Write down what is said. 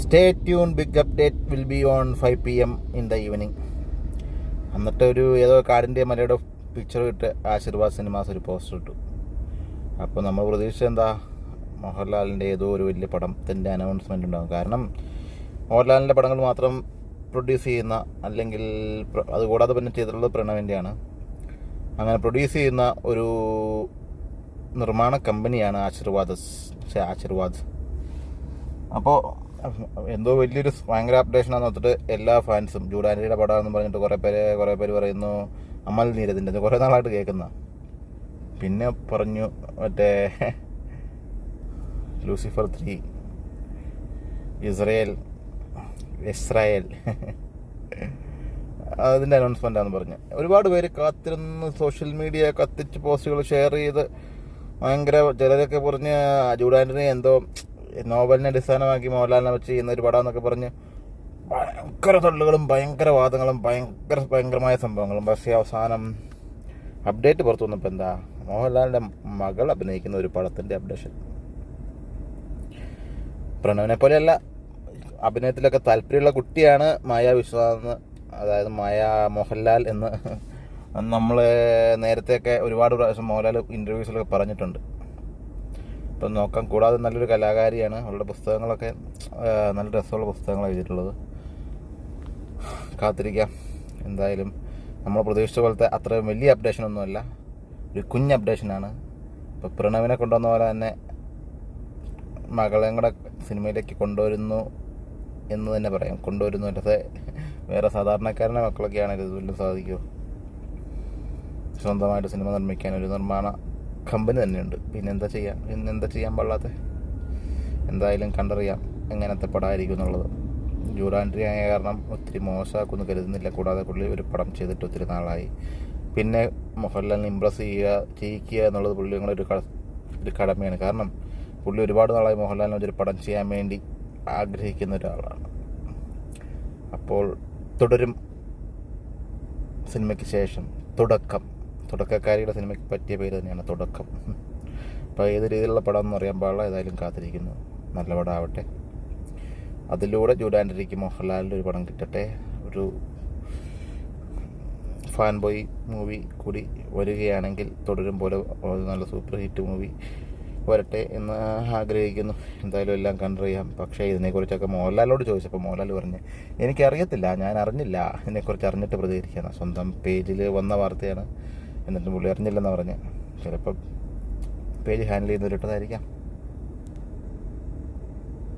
Stay tune, big update will be on 5 PM in the evening. എന്നിട്ട് ഏതോ കാടിൻ്റെ മലയുടെ പിക്ചർ ഇട്ട് ആശീർവാദ് സിനിമാസ് ഒരു പോസ്റ്റർ ഇട്ടു. അപ്പോൾ നമ്മൾ പ്രതീക്ഷിച്ച എന്താ, മോഹൻലാലിൻ്റെ ഏതോ ഒരു വലിയ പടത്തിൻ്റെ അനൗൺസ്മെൻ്റ് ഉണ്ടാകും. കാരണം മോഹൻലാലിൻ്റെ പടങ്ങൾ മാത്രം പ്രൊഡ്യൂസ് ചെയ്യുന്ന, അല്ലെങ്കിൽ അതുകൂടാതെ പിന്നെ ചെയ്തിട്ടുള്ളത് പ്രണവിൻ്റെയാണ്. അങ്ങനെ പ്രൊഡ്യൂസ് ചെയ്യുന്ന ഒരു നിർമ്മാണ കമ്പനിയാണ് ആശീർവാദ്. അപ്പോൾ എന്തോ വലിയൊരു ഭയങ്കര അപ്ഡേഷനാണെന്ന് വെച്ചിട്ട് എല്ലാ ഫാൻസും ജൂഡാൻറ്റിയുടെ പടമാണെന്ന് പറഞ്ഞിട്ട് കുറേ പേര് പറയുന്നു. അമൽ നീരദിൻ്റെ കുറേ നാളായിട്ട് കേൾക്കുന്ന. പിന്നെ പറഞ്ഞു മറ്റേ ലൂസിഫർ 3, ഇസ്രായേൽ അതിൻ്റെ അനൗൺസ്മെൻ്റാണെന്ന് പറഞ്ഞ് ഒരുപാട് പേര് കാത്തിരുന്ന് സോഷ്യൽ മീഡിയ കത്തിച്ച് പോസ്റ്റുകൾ ഷെയർ ചെയ്ത് ഭയങ്കര ചിലരൊക്കെ പറഞ്ഞ് ജൂഡാൻറ്റിനെ എന്തോ നോവലിനെ അടിസ്ഥാനമാക്കി മോഹൻലാലിനെ വെച്ച് ചെയ്യുന്ന ഒരു പടം എന്നൊക്കെ പറഞ്ഞ് ഭയങ്കര തള്ളുകളും ഭയങ്കര വാദങ്ങളും ഭയങ്കരമായ സംഭവങ്ങളും. പക്ഷേ അവസാനം അപ്ഡേറ്റ് പുറത്തു വന്നപ്പോൾ എന്താ, മോഹൻലാലിൻ്റെ മകൾ അഭിനയിക്കുന്ന ഒരു പടത്തിൻ്റെ അപ്ഡേഷൻ. പ്രണവിനെ പോലെയല്ല, അഭിനയത്തിലൊക്കെ താല്പര്യമുള്ള കുട്ടിയാണ് മായ വിശ്വനാഥ്, അതായത് മായ മോഹൻലാൽ എന്ന് നമ്മൾ നേരത്തെയൊക്കെ ഒരുപാട് പ്രാവശ്യം മോഹൻലാൽ ഇൻ്റർവ്യൂസിലൊക്കെ പറഞ്ഞിട്ടുണ്ട്. ഇപ്പം നോക്കാം. കൂടാതെ നല്ലൊരു കലാകാരിയാണ്. അവളുടെ പുസ്തകങ്ങളൊക്കെ നല്ല രസമുള്ള പുസ്തകങ്ങളാണ് എഴുതിയിട്ടുള്ളത്. കാത്തിരിക്കാം. എന്തായാലും നമ്മൾ പ്രതീക്ഷിച്ച പോലത്തെ അത്ര വലിയ അപ്ഡേഷനൊന്നുമല്ല, ഒരു കുഞ്ഞ് അപ്ഡേഷനാണ്. ഇപ്പോൾ പ്രണവിനെ കൊണ്ടുവന്ന പോലെ തന്നെ മകളെയും കൂടെ സിനിമയിലേക്ക് കൊണ്ടുവരുന്നു എന്ന് തന്നെ പറയാം. കൊണ്ടുവരുന്നു അല്ലാതെ വേറെ സാധാരണക്കാരൻ്റെ മക്കളൊക്കെയാണ് ഇതുവല്ലതും സാധിക്കുമോ? സ്വന്തമായിട്ട് സിനിമ നിർമ്മിക്കാൻ ഒരു നിർമ്മാണ കമ്പനി തന്നെയുണ്ട്. പിന്നെന്താ ചെയ്യാൻ പാടില്ലാത്ത. എന്തായാലും കണ്ടറിയാം എങ്ങനത്തെ പടമായിരിക്കും എന്നുള്ളത്. ജൂഡാൻറ്റി ആയ കാരണം ഒത്തിരി മോശമാക്കുമെന്ന് കരുതുന്നില്ല. കൂടാതെ പുള്ളി ഒരു പടം ചെയ്തിട്ട് ഒത്തിരി നാളായി. പിന്നെ മോഹൻലാലിനെ ഇമ്പ്രസ് ചെയ്യിക്കുക എന്നുള്ളത് പുള്ളിയുടെ ഒരു കടമയാണ്. കാരണം പുള്ളി ഒരുപാട് നാളായി മോഹൻലാലിനെ ഒരു പടം ചെയ്യാൻ വേണ്ടി ആഗ്രഹിക്കുന്ന ഒരാളാണ്. അപ്പോൾ തുടരും സിനിമയ്ക്ക് ശേഷം തുടക്കക്കാരിയുടെ സിനിമയ്ക്ക് പറ്റിയ പേര് തന്നെയാണ് തുടക്കം. അപ്പോൾ ഏത് രീതിയിലുള്ള പടം എന്ന് അറിയാൻ പാടില്ല. ഏതായാലും കാത്തിരിക്കുന്നു. നല്ല പടമാവട്ടെ. അതിലൂടെ ജൂഡാൻറ്റിക്ക് മോഹൻലാലിൻ്റെ ഒരു പടം കിട്ടട്ടെ. ഒരു ഫാൻ ബോയ് മൂവി കൂടി വരികയാണെങ്കിൽ തുടരും പോലെ നല്ല സൂപ്പർ ഹിറ്റ് മൂവി വരട്ടെ എന്ന് ആഗ്രഹിക്കുന്നു. എന്തായാലും എല്ലാം കണ്ടറിയാം. പക്ഷേ ഇതിനെക്കുറിച്ചൊക്കെ മോഹൻലാലിനോട് ചോദിച്ചപ്പോൾ മോഹൻലാൽ പറഞ്ഞ് എനിക്കറിയത്തില്ല, ഞാൻ അറിഞ്ഞില്ല, ഇതിനെക്കുറിച്ച് അറിഞ്ഞിട്ട് പ്രതികരിക്കുകയാണ്. സ്വന്തം പേജിൽ വന്ന വാർത്തയാണ്, എന്നിട്ട് പുള്ളി അറിഞ്ഞില്ലെന്ന് പറഞ്ഞ്. ചിലപ്പോൾ പേജ് ഹാൻഡിൽ ചെയ്യുന്നവരിട്ടതായിരിക്കാം.